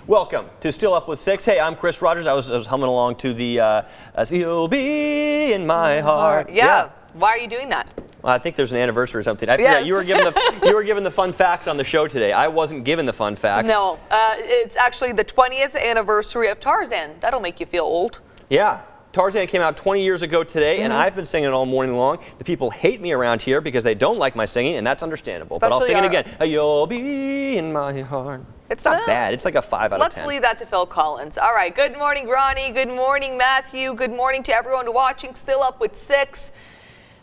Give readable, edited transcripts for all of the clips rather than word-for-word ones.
Welcome to Still Up with 6. Hey, I'm Chris Rogers. I was humming along to the you'll be in my heart. Yeah. Why are you doing that? Well, I think there's an anniversary or something. I forgot you were given the fun facts on the show today. I wasn't given the fun facts. No, it's actually the 20th anniversary of Tarzan. That'll make you feel old. Yeah. Tarzan came out 20 years ago today, and I've been singing it all morning long. The people hate me around here because they don't like my singing, and that's understandable. But I'll sing it again. You'll be in my heart. It's not bad. It's like a 5 out of 10. Let's leave that to Phil Collins. All right. Good morning, Ronnie. Good morning, Matthew. Good morning to everyone watching Still Up with 6.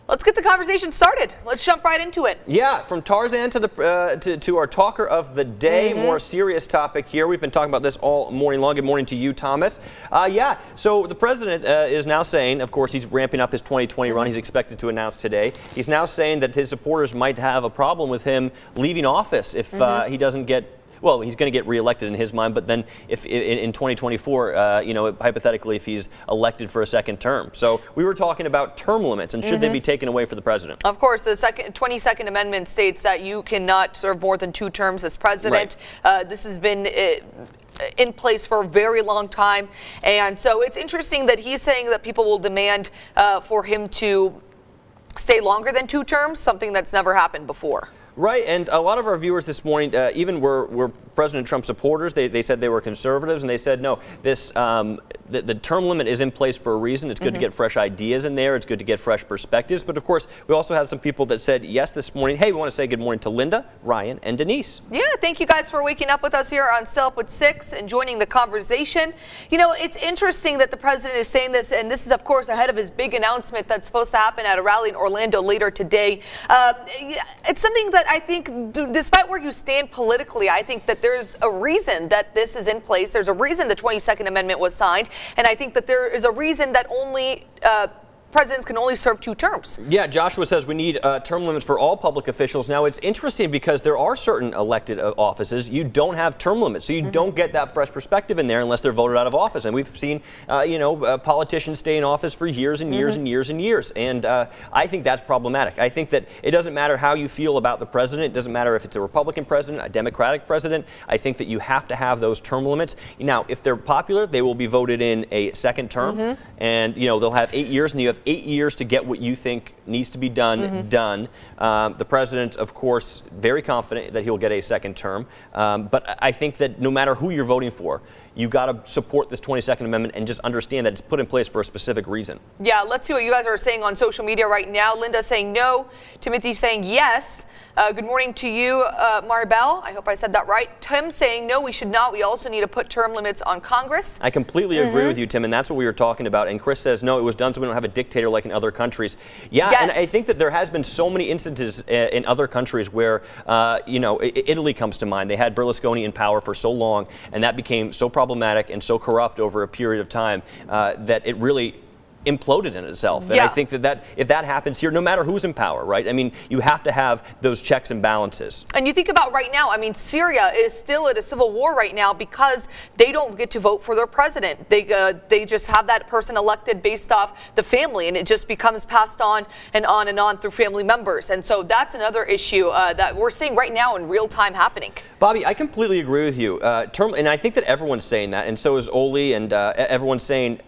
Let's get the conversation started. Let's jump right into it. Yeah, from Tarzan to the to our talker of the day, more serious topic here. We've been talking about this all morning long. Good morning to you, Thomas. Yeah, so the president is now saying, of course, he's ramping up his 2020 run. He's expected to announce today. He's now saying that his supporters might have a problem with him leaving office if he doesn't get. Well, he's going to get reelected in his mind, but then if in 2024, hypothetically, if he's elected for a second term. So we were talking about term limits, and should they be taken away for the president? Of course, the 22nd Amendment states that you cannot serve more than 2 terms as president. Right. This has been in place for a very long time, and so it's interesting that he's saying that people will demand for him to stay longer than 2 terms, something that's never happened before. Right, and a lot of our viewers this morning even were President Trump supporters. They said they were conservatives, and they said, no, this the term limit is in place for a reason. It's good to get fresh ideas in there. It's good to get fresh perspectives. But, of course, we also had some people that said yes this morning. Hey, we want to say good morning to Linda, Ryan, and Denise. Yeah, thank you guys for waking up with us here on Still Up with 6 and joining the conversation. You know, it's interesting that the president is saying this, and this is, of course, ahead of his big announcement that's supposed to happen at a rally in Orlando later today. It's something that I think, despite where you stand politically, I think that there's a reason that this is in place. There's a reason the 22nd Amendment was signed, and I think that there is a reason that only presidents can only serve 2 terms. Yeah, Joshua says we need term limits for all public officials. Now, it's interesting because there are certain elected offices you don't have term limits, so you don't get that fresh perspective in there unless they're voted out of office. And we've seen, politicians stay in office for years and years and years and years. And I think that's problematic. I think that it doesn't matter how you feel about the president. It doesn't matter if it's a Republican president, a Democratic president. I think that you have to have those term limits. Now, if they're popular, they will be voted in a second term. And, they'll have 8 years, and you have 8 years to get what you think needs to be done. The president, of course, very confident that he'll get a second term. But I think that no matter who you're voting for, you got to support this 22nd Amendment and just understand that it's put in place for a specific reason. Yeah, let's see what you guys are saying on social media right now. Linda saying no, Timothy saying yes. Good morning to you, Maribel. I hope I said that right. Tim saying no, we should not. We also need to put term limits on Congress. I completely agree with you, Tim, and that's what we were talking about. And Chris says no, it was done so we don't have a dictator like in other countries. Yeah, and I think that there has been so many instances in other countries where, Italy comes to mind. They had Berlusconi in power for so long, and that became so problematic and so corrupt over a period of time that it really imploded in itself. And I think that if that happens here, no matter who's in power, right? I mean, you have to have those checks and balances. And you think about right now, I mean, Syria is still at a civil war right now because they don't get to vote for their president. They just have that person elected based off the family, and it just becomes passed on and on and on through family members. And so that's another issue that we're seeing right now in real time happening. Bobby, I completely agree with you. And I think that everyone's saying that, and so is Oli, and everyone's saying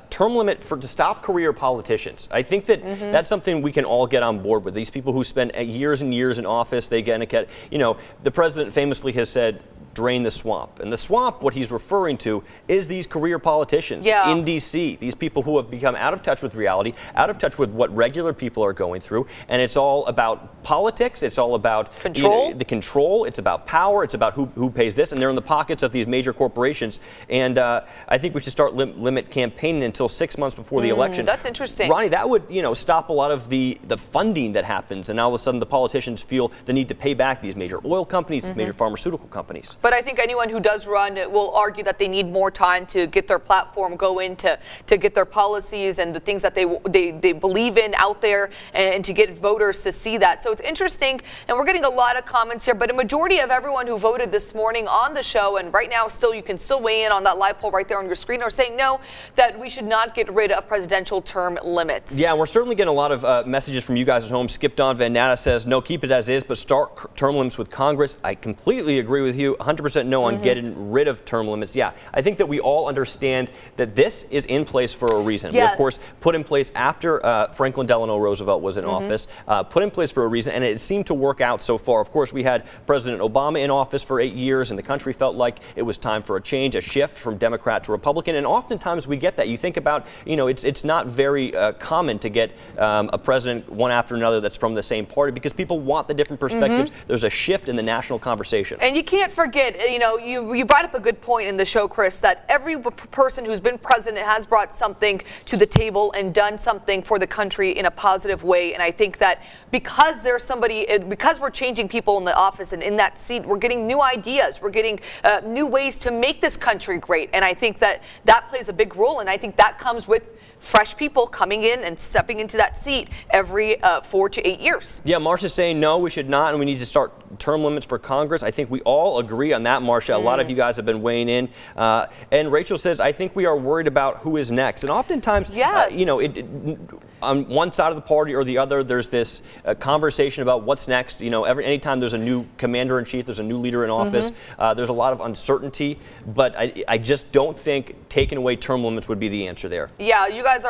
term limit to stop career politicians. I think that that's something we can all get on board with. These people who spend years and years in office, they get, the president famously has said, drain the swamp. And the swamp, what he's referring to, is these career politicians in D.C., these people who have become out of touch with reality, out of touch with what regular people are going through. And it's all about politics. It's all about control. The control. It's about power. It's about who pays this. And they're in the pockets of these major corporations. And I think we should start limit campaigning until 6 months before the election. That's interesting. Ronnie, that would, stop a lot of the funding that happens. And all of a sudden the politicians feel the need to pay back these major oil companies, these major pharmaceutical companies. But I think anyone who does run will argue that they need more time to get their platform going, to get their policies and the things that they believe in out there, and to get voters to see that. So it's interesting, and we're getting a lot of comments here, but a majority of everyone who voted this morning on the show, and right now you can still weigh in on that live poll right there on your screen, are saying no, that we should not get rid of presidential term limits. Yeah, and we're certainly getting a lot of messages from you guys at home. Skip Don Van Nata says, no, keep it as is, but start term limits with Congress. I completely agree with you, 100%. 100% no on getting rid of term limits. Yeah, I think that we all understand that this is in place for a reason. Yes. We, of course, put in place after Franklin Delano Roosevelt was in office, put in place for a reason, and it seemed to work out so far. Of course, we had President Obama in office for 8 years, and the country felt like it was time for a change, a shift from Democrat to Republican, and oftentimes we get that. You think about, it's not very common to get a president one after another that's from the same party because people want the different perspectives. There's a shift in the national conversation. And you can't forget, you brought up a good point in the show, Chris, that every person who's been president has brought something to the table and done something for the country in a positive way. And I think that because we're changing people in the office and in that seat, we're getting new ideas. We're getting new ways to make this country great. And I think that plays a big role. And I think that comes with fresh people coming in and stepping into that seat every 4 to 8 years. Yeah, Marcia's saying no, we should not, and we need to start term limits for Congress. I think we all agree on that, Marcia. A lot of you guys have been weighing in. And Rachel says, I think we are worried about who is next. And oftentimes, yes. On one side of the party or the other, there's this conversation about what's next. Anytime there's a new commander-in-chief, there's a new leader in office, there's a lot of uncertainty. But I just don't think taking away term limits would be the answer there. Yeah, you guys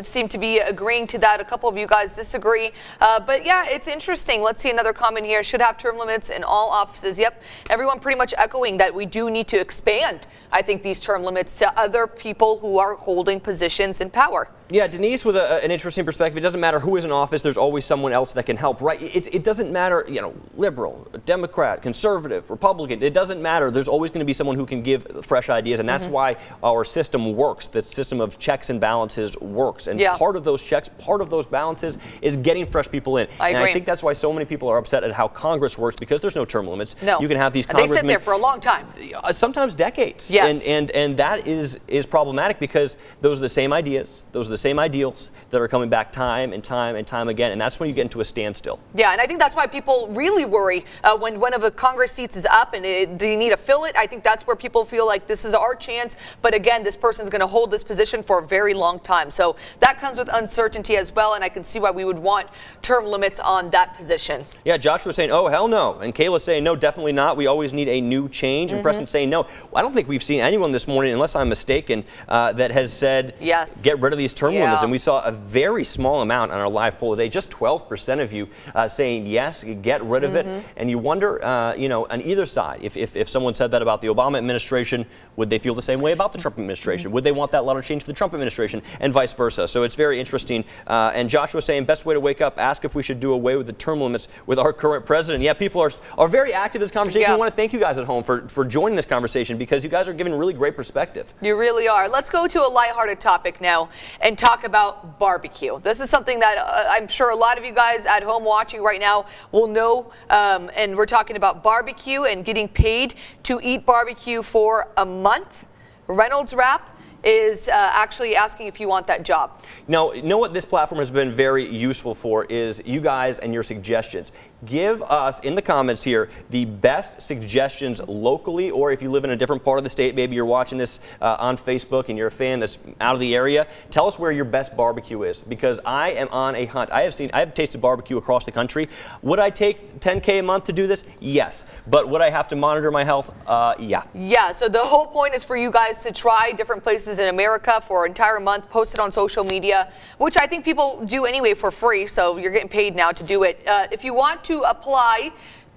seem to be agreeing to that. A couple of you guys disagree. But yeah, it's interesting. Let's see another comment here. Should have term limits in all offices. Yep, everyone pretty much echoing that we do need to expand, I think, these term limits to other people who are holding positions in power. Yeah, Denise with an interesting perspective. It doesn't matter who is in office, there's always someone else that can help, right? It doesn't matter, liberal, Democrat, conservative, Republican. It doesn't matter. There's always going to be someone who can give fresh ideas, and that's why our system works. The system of checks and balances works. And part of those checks, part of those balances is getting fresh people in. I agree. And I think that's why so many people are upset at how Congress works, because there's no term limits. No. You can have these congressmen. They sit there for a long time. Sometimes decades. Yes. And that is problematic because those are the same ideas. Those are the same ideals that are coming back time and time and time again, and that's when you get into a standstill. Yeah, and I think that's why people really worry when one of the Congress seats is up and do you need to fill it? I think that's where people feel like this is our chance, but again, this person's going to hold this position for a very long time. So that comes with uncertainty as well, and I can see why we would want term limits on that position. Yeah, Joshua's saying, oh, hell no, and Kayla's saying, no, definitely not. We always need a new change, and Preston's saying, no. I don't think we've seen anyone this morning, unless I'm mistaken, that has said, yes, get rid of these term limits, and we saw a very small amount on our live poll today, just 12% of you saying yes, get rid of it. And you wonder, on either side, if someone said that about the Obama administration, would they feel the same way about the Trump administration? Would they want that letter change for the Trump administration, and vice versa? So it's very interesting. And Joshua saying, best way to wake up, ask if we should do away with the term limits with our current president. Yeah, people are very active in this conversation. I want to thank you guys at home for joining this conversation, because you guys are giving really great perspective. You really are. Let's go to a lighthearted topic now and talk about barbecue. This is something that I'm sure a lot of you guys at home watching right now will know, and we're talking about barbecue and getting paid to eat barbecue for a month. Reynolds Wrap is actually asking if you want that job. Now, you know what this platform has been very useful for is you guys and your suggestions. Give us, in the comments here, the best suggestions locally, or if you live in a different part of the state, maybe you're watching this on Facebook and you're a fan that's out of the area, tell us where your best barbecue is, because I am on a hunt. I have tasted barbecue across the country. Would I take $10K a month to do this? Yes. But would I have to monitor my health? Yeah. Yeah, so the whole point is for you guys to try different places in America for an entire month, post it on social media, which I think people do anyway for free, so you're getting paid now to do it. If you want to apply,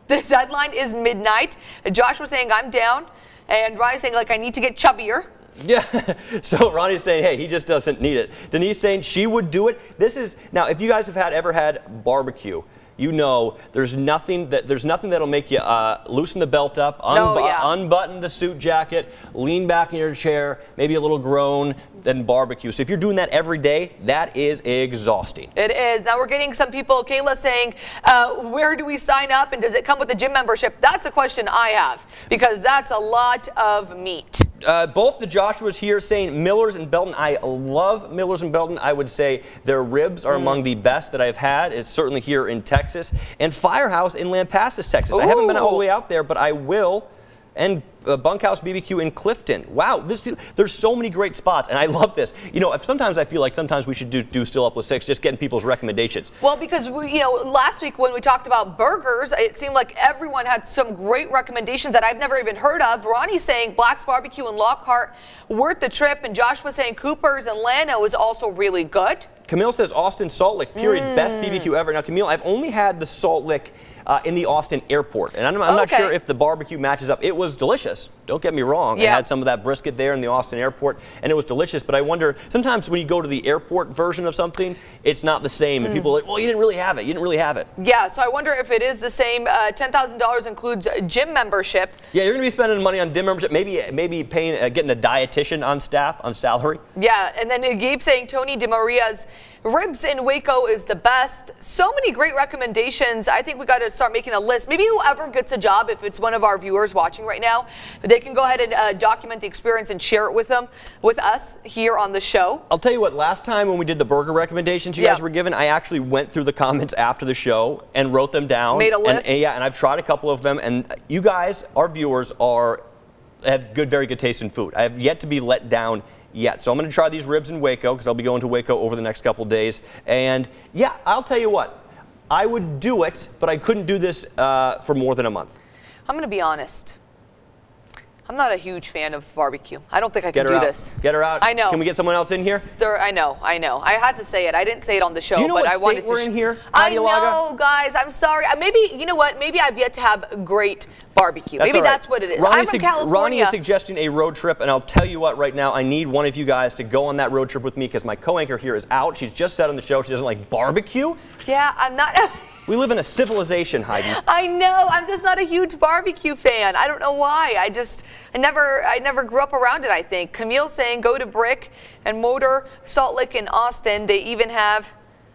the deadline is midnight. Josh was saying I'm down, and Ronnie's saying like I need to get chubbier. Yeah, so Ronnie's saying, hey, he just doesn't need it. Denise saying she would do it. Now, if you guys have ever had barbecue, you know there's nothing that'll make you loosen the belt up, unbutton the suit jacket, lean back in your chair, maybe a little groan, then barbecue. So if you're doing that every day, that is exhausting. It is. Now we're getting some people, Kayla saying, where do we sign up, and does it come with a gym membership? That's a question I have, because that's a lot of meat. Both the Joshuas here saying Miller's and Belton. I love Miller's and Belton. I would say their ribs are among the best that I've had. It's certainly here in Texas. And Firehouse in Lampasas, Texas. I haven't been all the way out there, but I will and Bunkhouse BBQ in Clifton. Wow, there's so many great spots, and I love this. You know, sometimes I feel like sometimes we should do Still Up with 6, just getting people's recommendations. Well, because last week when we talked about burgers, it seemed like everyone had some great recommendations that I've never even heard of. Ronnie's saying Black's Barbecue in Lockhart, worth the trip, and Josh was saying Cooper's in Llano is also really good. Camille says Austin Salt Lick, period, best BBQ ever. Now, Camille, I've only had the Salt Lick in the Austin airport, and I'm not sure if the barbecue matches up. It was delicious. Don't get me wrong. I had some of that brisket there in the Austin airport, and it was delicious. But I wonder, sometimes when you go to the airport version of something, it's not the same, and people are like, well, you didn't really have it. You didn't really have it. Yeah, so I wonder if it is the same. $10,000 includes gym membership. Yeah, you're going to be spending money on gym membership, maybe paying, getting a dietitian on staff, on salary. Yeah, and then Gabe saying Tony DeMaria's ribs in Waco is the best. So many great recommendations. I think we got to start making a list. Maybe whoever gets a job, if it's one of our viewers watching right now, they can go ahead and document the experience and share it with us here on the show. I'll tell you what, last time when we did the burger recommendations you guys were given, I actually went through the comments after the show and wrote them down. Made a list? And I've tried a couple of them, and you guys, our viewers, have very good taste in food. I have yet to be let down yet. So I'm going to try these ribs in Waco, because I'll be going to Waco over the next couple days. And yeah, I'll tell you what, I would do it, but I couldn't do this for more than a month. I'm going to be honest. I'm not a huge fan of barbecue. I don't think I can do this. Get her out. I know. Can we get someone else in here? I know. I had to say it. I didn't say it on the show, do you know but what I wanted state we're in here? I know, guys. I'm sorry. Maybe, you know what? Maybe I've yet to have great barbecue. Maybe that's what it is. I'm from California. Ronnie is suggesting a road trip, and I'll tell you what, right now, I need one of you guys to go on that road trip with me, because my co-anchor here is out. She's just said on the show she doesn't like barbecue. Yeah, I'm not. We live in a civilization, Heidi. I know. I'm just not a huge barbecue fan. I don't know why. I never grew up around it, I think. Camille saying go to Brick and Motor, Salt Lick and Austin. They even have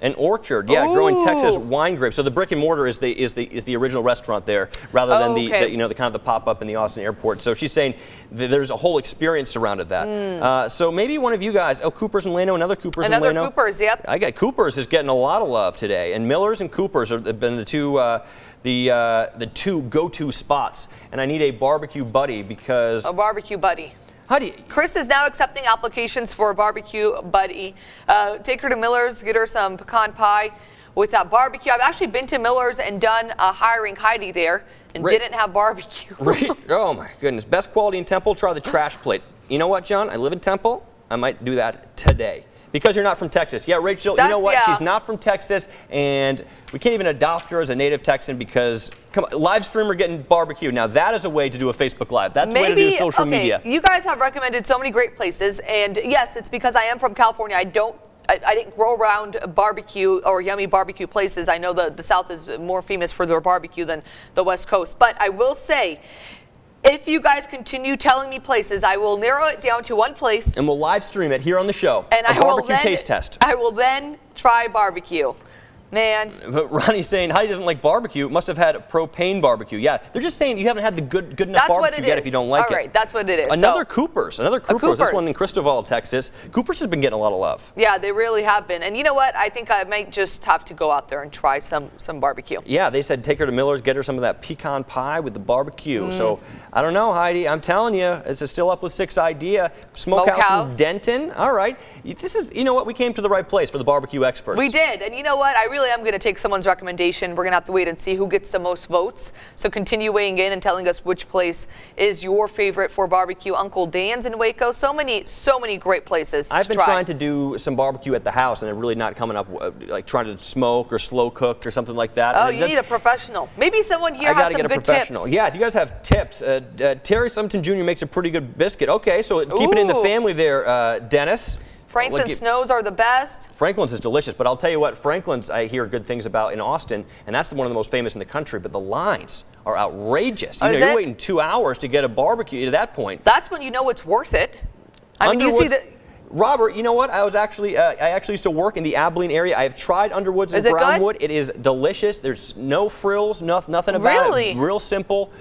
an orchard, growing Texas wine grapes. So the Brick and Mortar is the original restaurant there, rather than the kind of the pop-up in the Austin airport. So she's saying there's a whole experience surrounded that. So maybe one of you guys, Cooper's in Llano, another Cooper's in Llano. Another Cooper's, yep. I got Cooper's is getting a lot of love today, and Miller's and Cooper's have been the two go-to spots. And I need a barbecue buddy, because a barbecue buddy. Chris is now accepting applications for a barbecue buddy. Take her to Miller's, get her some pecan pie with that barbecue. I've actually been to Miller's and done hiring Heidi there and didn't have barbecue. Oh my goodness. Best quality in Temple, try the trash plate. You know what, John? I live in Temple. I might do that today. Because you're not from Texas. Yeah, Rachel, you know what? She's not from Texas, and we can't even adopt her as a native Texan, because, come on, live streamer getting barbecue. Now, that is a way to do a Facebook Live. That's a way to do social media. You guys have recommended so many great places, and yes, it's because I am from California. I didn't grow around barbecue or yummy barbecue places. I know the South is more famous for their barbecue than the West Coast. But I will say, if you guys continue telling me places, I will narrow it down to one place. And we'll live stream it here on the show. And a barbecue taste test. I will then try barbecue. Man. But Ronnie's saying Heidi doesn't like barbecue. Must have had propane barbecue. Yeah, they're just saying you haven't had the good enough barbecue yet if you don't like it. All right, that's what it is. Another Cooper's. This one in Cristobal, Texas. Cooper's has been getting a lot of love. Yeah, they really have been. And you know what? I think I might just have to go out there and try some barbecue. Yeah, they said take her to Miller's, get her some of that pecan pie with the barbecue. So I don't know, Heidi. I'm telling you, it's a Still Up with 6 idea. Smokehouse in Denton. All right. This is, you know what? We came to the right place for the barbecue experts. We did. And you know what? I really am going to take someone's recommendation. We're going to have to wait and see who gets the most votes. So continue weighing in and telling us which place is your favorite for barbecue. Uncle Dan's in Waco. So many great places. I've been trying to do some barbecue at the house, and I'm really not coming up like trying to smoke or slow cook or something like that. Oh, you need a professional. Maybe someone here has some good tips. Yeah, if you guys have tips. Terry Sumton Jr. makes a pretty good biscuit. Okay, so keep it in the family there, Dennis. Frank's and Snow's are the best. Franklin's is delicious, but I'll tell you what, Franklin's I hear good things about in Austin, and that's one of the most famous in the country, but the lines are outrageous. You know, you're waiting 2 hours to get a barbecue at that point. That's when you know it's worth it. I mean, you see Robert, you know what? I actually used to work in the Abilene area. I have tried Underwoods and Brownwood. It is delicious. There's no frills, nothing about it. Real simple,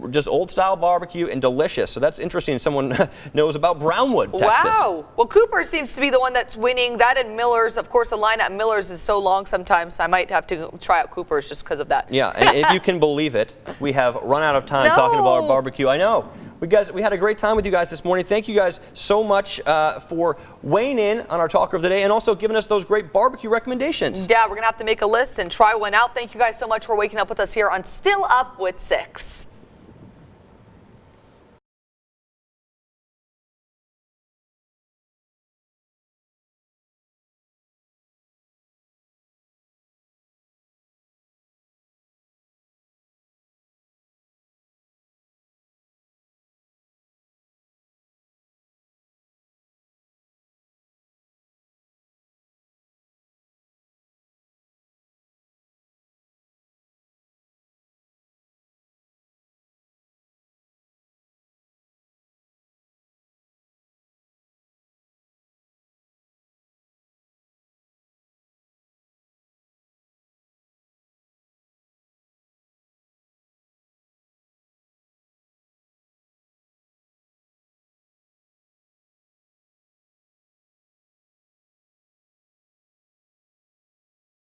just old style barbecue and delicious. So that's interesting. Someone knows about Brownwood, Texas. Wow. Well, Cooper seems to be the one that's winning. That and Miller's. Of course, the line at Miller's is so long sometimes I might have to try out Cooper's just because of that. Yeah, and if you can believe it, we have run out of time talking about our barbecue. I know. We had a great time with you guys this morning. Thank you guys so much for weighing in on our talk of the day and also giving us those great barbecue recommendations. Yeah, we're going to have to make a list and try one out. Thank you guys so much for waking up with us here on Still Up with 6.